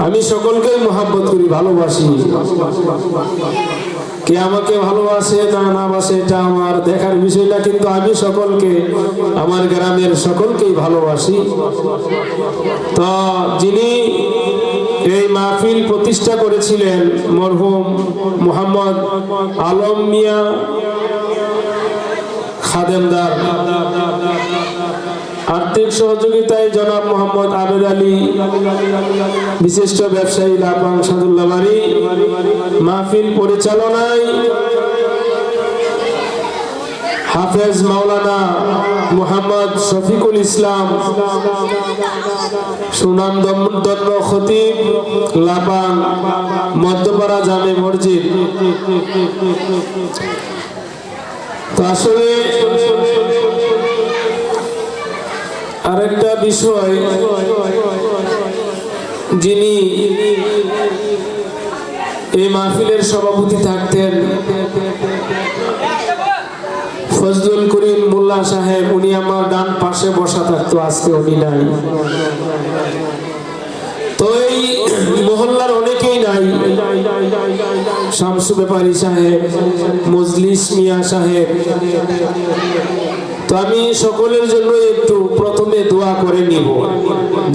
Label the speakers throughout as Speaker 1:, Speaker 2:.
Speaker 1: আমি সকলকে মহব্বত করি, ভালোবাসি। কে আমাকে ভালোবাসে না না বাসে এটা আমার দেখার বিষয় না, কিন্তু আমি সকলকে, আমার গ্রামের সকলকেই ভালোবাসি। তো যিনি এই মাহফিল প্রতিষ্ঠা করেছিলেন মরহুম মোহাম্মদ আলম মিয়া খাদেমদার, আর্থিক সহযোগিতায় জনাব মোহাম্মদ আবেদ আলী, বিশিষ্ট ব্যবসায়ী লাপাং সাদুল্লাহ বাড়ি, মাহফিল পরিচালনায় হাফেজ মাওলানা মোহাম্মদ শফিকুল ইসলাম, সুনামধন্য খতিব লাপাং মধ্যপাড়া জামে মসজিদ। তো আসলে আরেকটা বিষয়, যিনি এই মাহফিলের সভাপতি থাকতেন ফজলুল করিম মোল্লা সাহেব, উনি আমার ডান পাশে বসা থাকতো, আজকে উনি নাই। তো এই মহল্লার অনেকেই নাই, শামসু ব্যাপারী সাহেব, মজলিস মিয়া সাহেব। তো আমি সকলের জন্য একটু প্রথমে দোয়া করে নিব,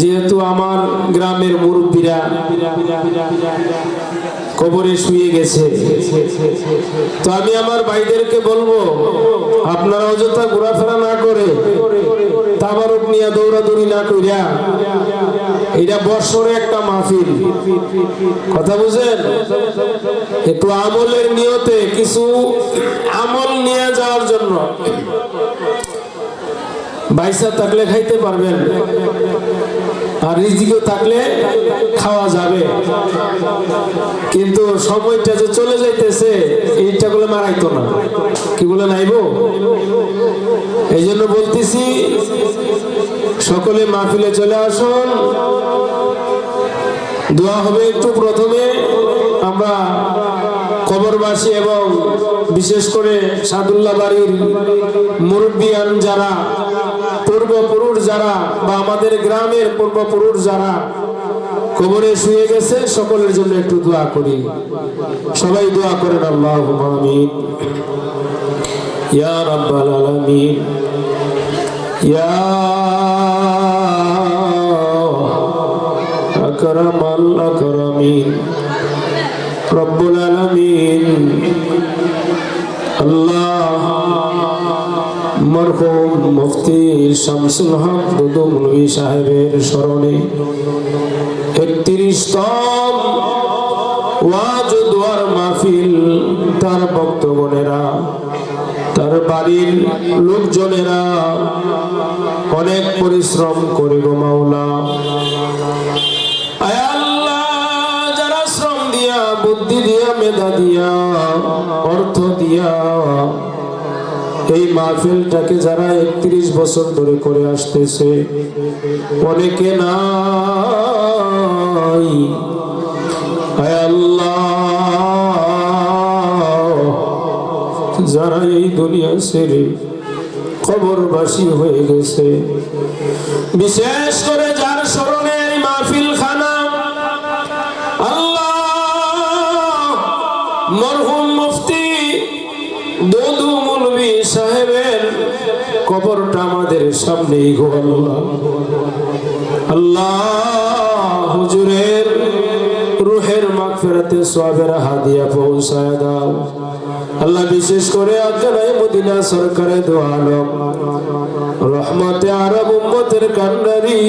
Speaker 1: যেহেতু আমার গ্রামের মুরব্বীরা কবরে শুয়ে গেছে। তো আমি আমার ভাইদেরকে বলবো, আপনারা অযথা ঘোরাফেরা না করে, তাবারুক নিয়ে দৌড়াদৌড়ি না কইরা, এটা বর্ষরে একটা মাহফিল, কথা বুঝেন, একটু আমলের নিয়তে কিছু আমল নিয়ে যাওয়ার জন্য। বাইসা থাকলে খাইতে পারবেন, আর রিজিকও থাকলে খাওয়া যাবে, কিন্তু সময়টা যে চলে যাইতেছে এইটা গুলো মারাইতো না, কি বলে নাইবো। এই জন্য বলতেছি, সকলে মাহফিলে চলে আসুন, দোয়া হবে একটু। প্রথমে আমরা কবরবাসী এবং বিশেষ করে সাদুল্লাহ বাড়ির মুরব্বিয়ান যারা, পূর্বপুরুষ যারা, বা আমাদের গ্রামের পূর্বপুরুষ যারা কবরে শুয়ে গেছে, সকলের জন্য একটু দোয়া করি। সবাই দোয়া করেন, আল্লাহুম্মা আমিন ইয়া রাব্বাল আলামিন ইয়া আকরামাল আকরামিন রব্বুল আলামিন। আল্লাহ মরহুম মুফতি শামসুল হক দুদু মৌলভী সাহেবের স্মরণে 31তম ওয়াজ ও দোয়ার মাহফিল, তার ভক্তগণেরা, তার বাড়ির লোকজনেরা অনেক পরিশ্রম করে গো মাওলা, আয় আল্লাহ, যারা শ্রম দিয়া, বুদ্ধি দিয়া, মেধা দিয়া, অর্থ দিয়া এই মাহফিলটাকে যারা 31 বছর ধরে করে আসতেছে, অনেকে নাই, আয় আল্লাহ, যারা এই দুনিয়া ছেড়ে কবরবাসী হয়ে গেছে, বিশেষ করে যার স্মরণে এই মাহফিল খানা, আল্লাহ মরহুম মুফতি দুদু মৌলভী সাহেবের কবরটা আমাদের সামনেই গো আল্লাহ। আল্লাহ হুজুরের রূহের মাগফিরাতে সওয়াবের হাদিয়া পৌঁছায় দাও আল্লাহ। বিশেষ করে আজনাই মদিনা সরকারে দো আলম, রহমতে আরব উম্মতের কান্ডারি,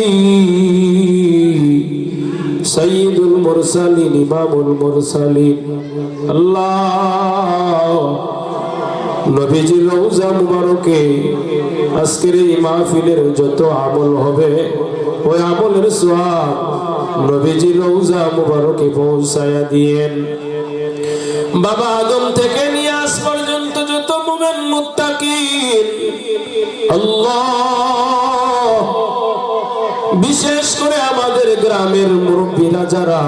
Speaker 1: সাইয়্যিদুল মুরসালিন, ইমামুল মুরসালিন, আল্লাহ নবীজির রওজা মুবারকে আজকের এই মাহফিলের যত আমল হবে, ওই আমলের সওয়াব নবীজির রওজা মুবারকে পৌঁছায়া দিয়েন। বাবা আদম থেকে নিয়ে আজ পর্যন্ত যত মুমিন মুত্তাকিন, আল্লাহ বিশেষ করে আমাদের গ্রামের মুরব্বীরা যারা,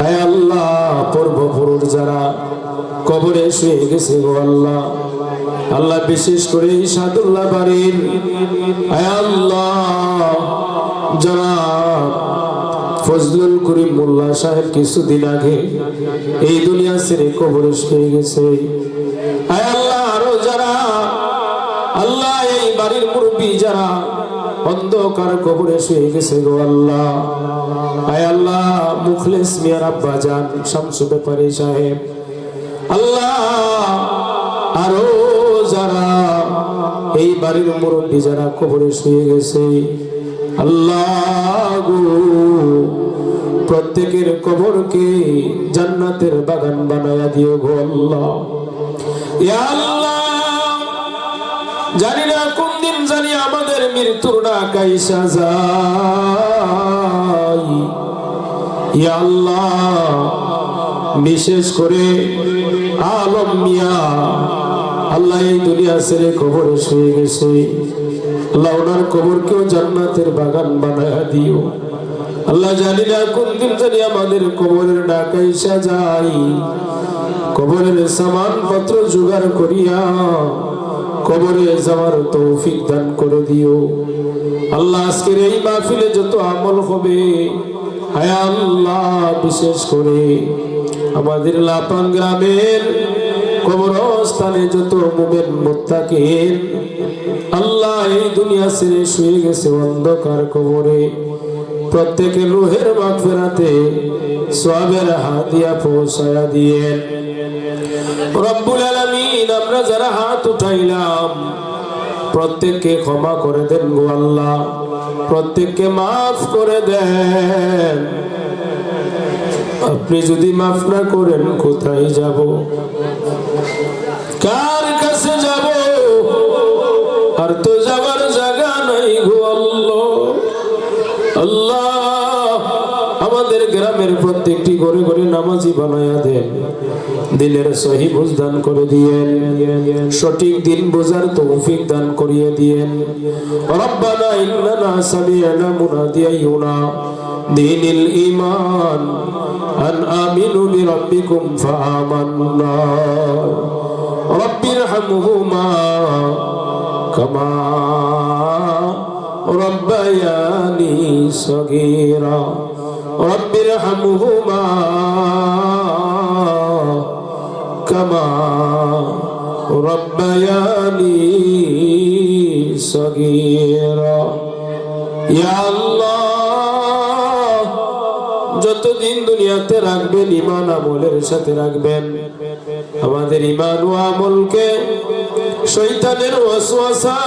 Speaker 1: আয় আল্লাহ পূর্বপুরুষ যারা কবরে শুয়ে গেছে গো আল্লাহ, আল্লাহ বিশেষ করে সাদুল্লাহ বাড়ির, আয় আল্লাহ জনাব ফজলুল করিম মোল্লা সাহেব কিছুদিন আগে এই দুনিয়া ছেড়ে কবরে শুয়ে গেছে। আয় আল্লাহ, আরো যারা আল্লাহ এই বাড়ির মুরব্বী যারা অন্ধকার কবরে শুয়ে গেছে গো আল্লাহ, আয় আল্লাহ মুখলেস মিয়ার আব্বা জান শামসু ব্যাপারী সাহেব, আল্লাহ আরো যারা এই বাড়ির মুরব্বী যারা কবরে শুয়ে গেছে আল্লাহ গো, প্রত্যেকের কবরকে জান্নাতের বাগান বানায়া দিও গো আল্লাহ। ইয়া আল্লাহ, জানি না কোন দিন জানি আমাদের মৃত্যুর ডাক আইসা যায়। ইয়া আল্লাহ, বিশেষ করে আলম মিয়া আল্লাহ এই দুনিয়া ছেড়ে কবরে শুয়ে গেছে, আল্লাহ ওনার কবরকেও জান্নাতের বাগান বানায়া দিও আল্লাহ। জানি না কোন দিন জানি আমাদের কবরের ডাক আইসা যায়, কবরের সামান পত্র জোগাড় করিয়া কবরে যাওয়ার তৌফিক দান করে দিও আল্লাহ। আজকের এই মাহফিলে যত আমল হবে হায় আল্লাহ, বিশেষ করে আমাদের লাপাং গ্রামের কবরস্থানে যত মুমিন মুত্তাকিন আল্লাহ এই দুনিয়া ছেড়ে শুয়ে গেছে অন্ধকার কবরে, প্রত্যেকের রূহের মাগফিরাতে সওয়াবের হাদিয়া পৌঁছায়া দিয়েন রব্বুল আলামিন। আমরা যারা হাত উঠাইলাম প্রত্যেককে ক্ষমা করে দেন গো আল্লাহ, প্রত্যেককে মাফ করে দেন। আপনি যদি মাফ না করেন কোথায় যাব, কার কাছে যাব? আর তো যাবার জায়গা নাই গো আল্লাহ। আল্লাহ আমাদের গ্রামের প্রত্যেকটি ঘরে ঘরে নামাজি বানায়া দেন, দিলের সহি বুঝ দান করে দিয়েন, সঠিক দিন বোঝার তৌফিক দান করিয়ে দিয়েন। রব্বানা ইন্নানা সামি'না মুনাদিয়া দীনিল ঈমান আন আমিনু বিরাব্বিকুম ফাআমান্না রব্বিরহামহুমা কামা রব্বায়ানি সগীরা রব্বিরহামহুমা কামা রব্বায়ানি সগীরা। ইয়া আল্লাহ, যতদিন দুনিয়াতে রাখবেন ঈমান আমলের সাথে রাখবেন, আমাদের ঈমান ও আমলকে শয়তানের ওয়াসওয়াসা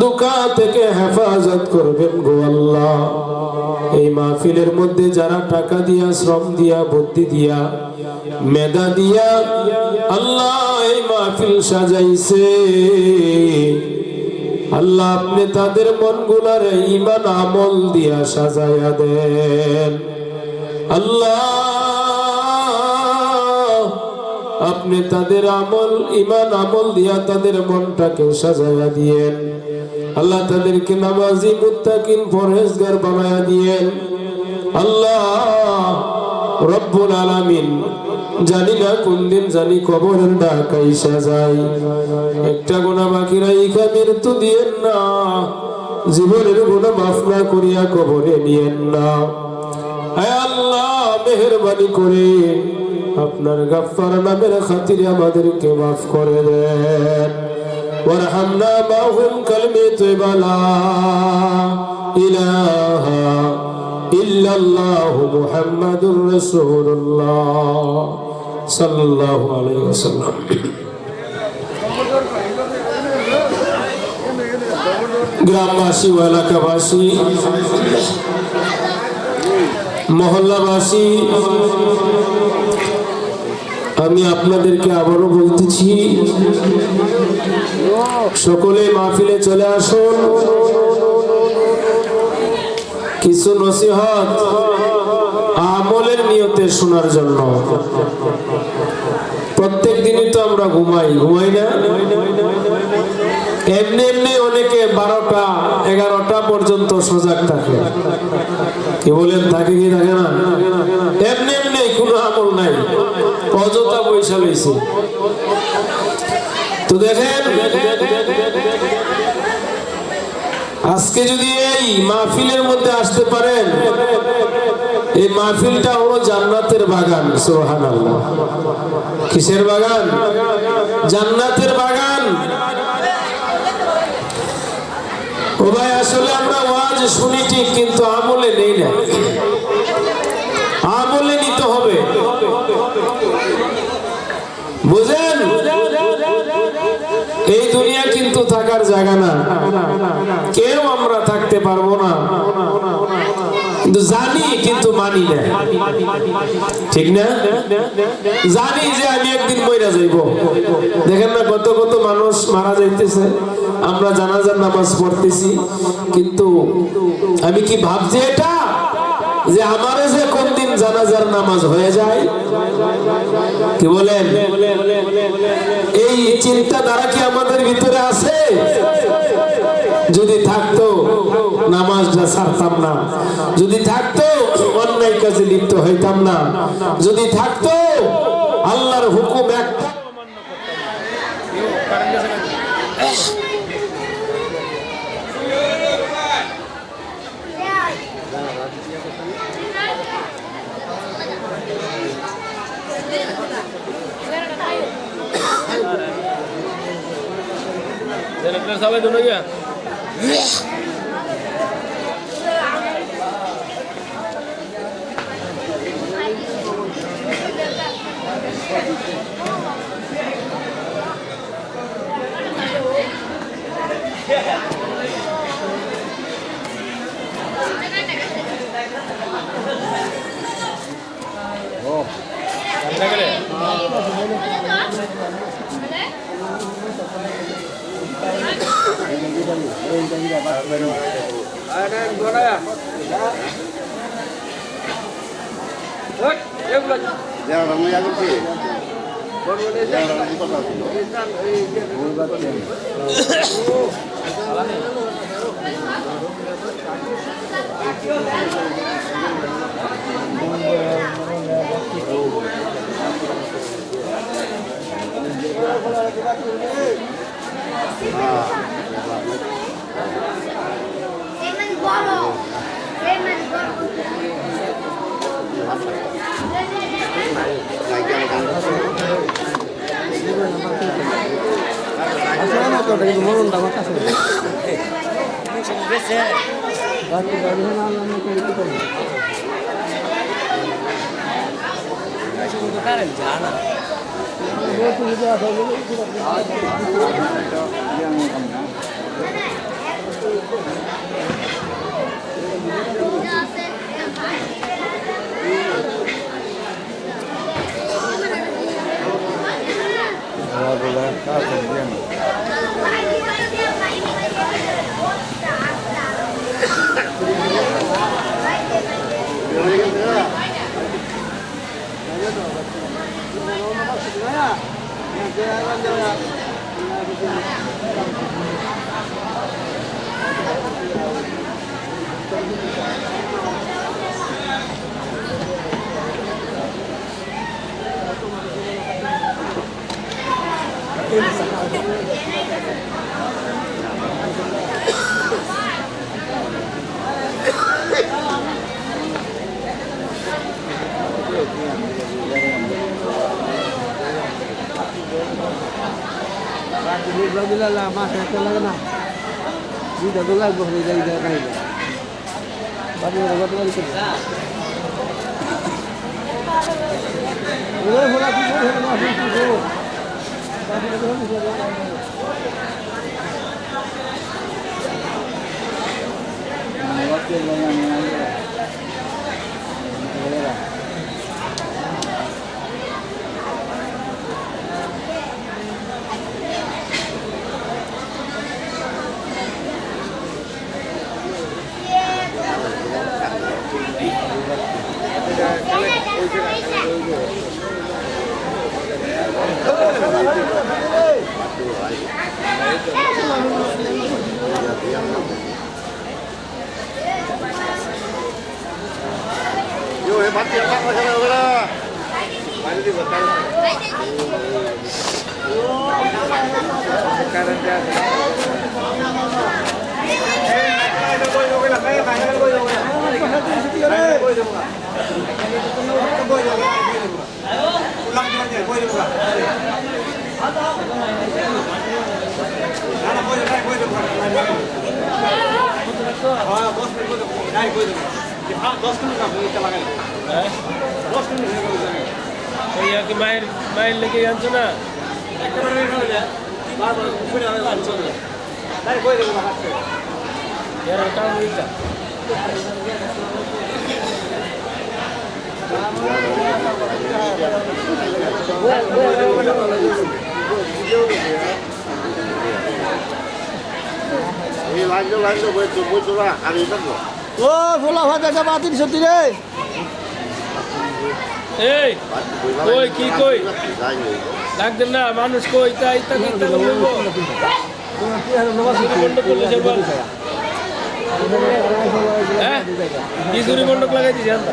Speaker 1: দুকা থেকে হেফাজত করবেন গো আল্লাহ। এই মাহফিলের মধ্যে যারা টাকা দিয়া, শ্রম দিয়া, বুদ্ধি দিয়া, মেধা দিয়া আল্লাহ এই মাহফিল সাজাইছে আল্লাহ, আপনি তাদের মনগুলার ঈমান আমল দিয়া সাজায়া দেন আল্লাহ। আপনি তাদের আমল ঈমান আমল দিয়া তাদের মনটাকে সাজায়া দিয়েন আল্লাহ, তাদেরকে নামাজি মুত্তাকিন পরহেজগার বানায়া দিয়েন আল্লাহ রব্বুল আলামিন। জানি না কোন দিন জানি কবরের ডাক আইসা যায়, একটা গুনাহ বাকি রাইখা মৃত্যু দিয়েন না, জীবনের গুনাহ মাফ না করিয়া কবরে নিয়েন না। হে আল্লাহ, মেহেরবানি করে আপনার গাফফার নামের খাতিরে আমাদেরকে মাফ করে দেন। ওয়ারহামনা মাহুম কালমে তয়্যিবা লা ইলাহা ইল্লাল্লাহু মুহাম্মাদুর রাসূলুল্লাহ সাল্লাল্লাহু আলাইহি ওয়াসাল্লাম। গ্রামবাসী ও এলাকাবাসী, মহল্লাবাসী, আমি আপনাদেরকে আবারও বলতেছি, সকলে মাহফিলে চলে আসুন। কিছু নসিহত আমলের নিয়তে শোনার জন্য। প্রত্যেক দিনই তো আমরা ঘুমাই না? এমনি এমনি অনেকে 12টা 11টা পর্যন্ত সজাগ থাকে। কি বলেন, থাকে কি থাকে না? এমনি এমনি কোনো আমল নাই, অযথা পয়সা লইছে। তো দেখেন, আজকে যদি এই মাহফিলের মধ্যে আসতে পারেন, এই মাহফিলটা হলো জান্নাতের বাগান। সুবহানাল্লাহ। কিসের বাগান? জান্নাতের বাগান। ও ভাই, আসলে আমরা ওয়াজ শুনি ঠিক, কিন্তু আমলে নেই না। আমলে নিতে হবে, বুঝেন? এই দুনিয়া কিন্তু থাকার জায়গা না, কেউ আমরা থাকতে পারবো না, কিন্তু জানি, কিন্তু মানি না। ঠিক না? জানি যে আমি একদিন মইরা যাইব। দেখেন না কত কত মানুষ মারা যাইতেছে, আমরা জানাজার নামাজ পড়তেছি, কিন্তু আমি কি ভাবছি এটা যে আমারে যে কোন দিন জানাজার নামাজ হয়ে যায়? কি বলেন? এই চিন্তাধারা কি আমাদের ভিতরে আছে? যদি থাকতো নামাজটা ছাড়তাম না, যদি থাকতো অন্যায় কাজে লিপ্ত হইতাম না, যদি থাকতো আল্লাহর হুকুম একটা
Speaker 2: সবাই দুটো গিয়া
Speaker 3: Karena
Speaker 2: মায়ের মায়ের লেগে আনছো না
Speaker 3: ও ভোলা ভাজাটা বাতিল সত্যি রে
Speaker 2: এই কই কি কই লাগবেন না মানুষ কই তাই তা কি তা বলবো হ্যাঁ কি দূরি মণ্ডপ লাগাই দিছি আমরা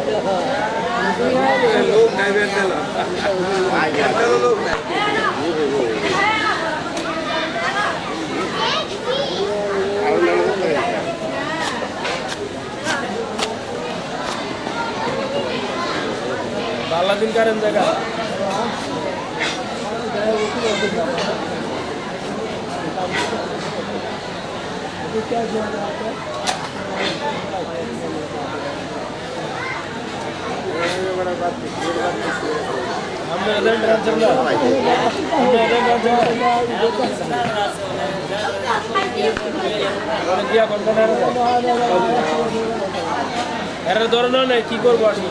Speaker 2: বালা দিন কারেন জায়গা এরা ধরনের নেই কি করবো আসলে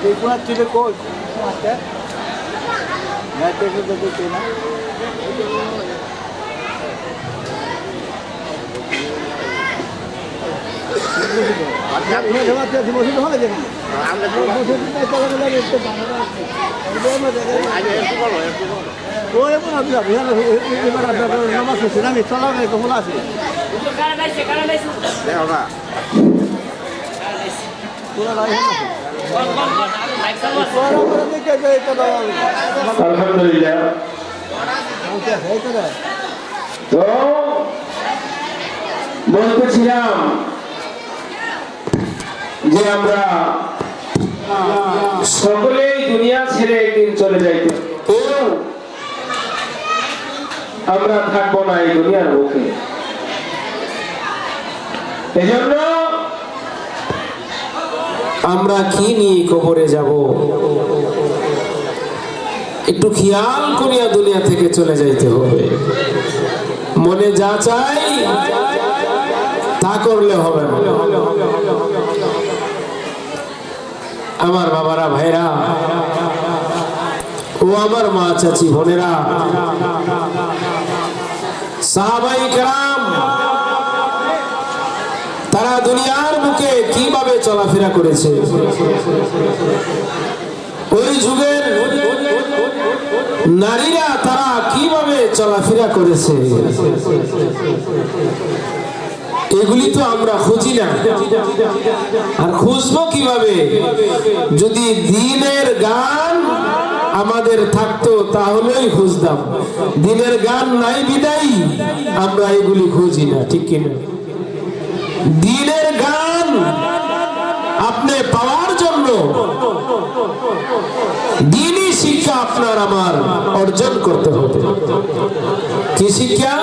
Speaker 3: দেখুন চিলে কোচ দেখে দেখে না আমি চলা খোলা আছে
Speaker 1: আলহামদুলিল্লাহ তো বলতেছিলাম যে আমরা সকলেই দুনিয়া ছেড়ে একদিন চলে যাইতে কেউ আমরা থাকবো না এই দুনিয়ার বুকে এজন্য আমরা কি নিয়ে কবরে যাব একটু খেয়াল করিয়া দুনিয়া থেকে চলে যাইতে হবে মনে যা চাই তা করলে হবে না আমার বাবারা ভাইরা ও আমার মা চাচি বোনেরা সাহাবাই কেরাম তারা দুনিয়ার বুকে কিভাবে চলাফেরা করেছে ওই যুগের নারীরা তারা কিভাবে চলাফেরা করেছে এগুলি তো আমরা খুঁজি না আর খুঁজবো কিভাবে যদি দিনের গান আমাদের থাকতো তাহলেই খুঁজতাম দিনের গান নাই বিদায় আমরা এগুলি খুঁজি না ঠিক কিনা দিনের গান আপনি পাওয়ার জন্য দিনী শিক্ষা আপনার আমার অর্জন করতে হবে কি শিক্ষা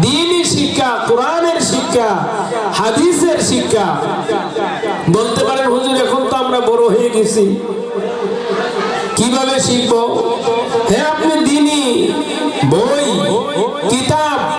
Speaker 1: দিনী শিক্ষা কোরআনের শিক্ষা হাদিসের শিক্ষা বলতে পারেন হুজুর এখন তো আমরা বড় হয়ে গেছি কিভাবে শিখবো হ্যাঁ আপনি দিনী বই কিতাব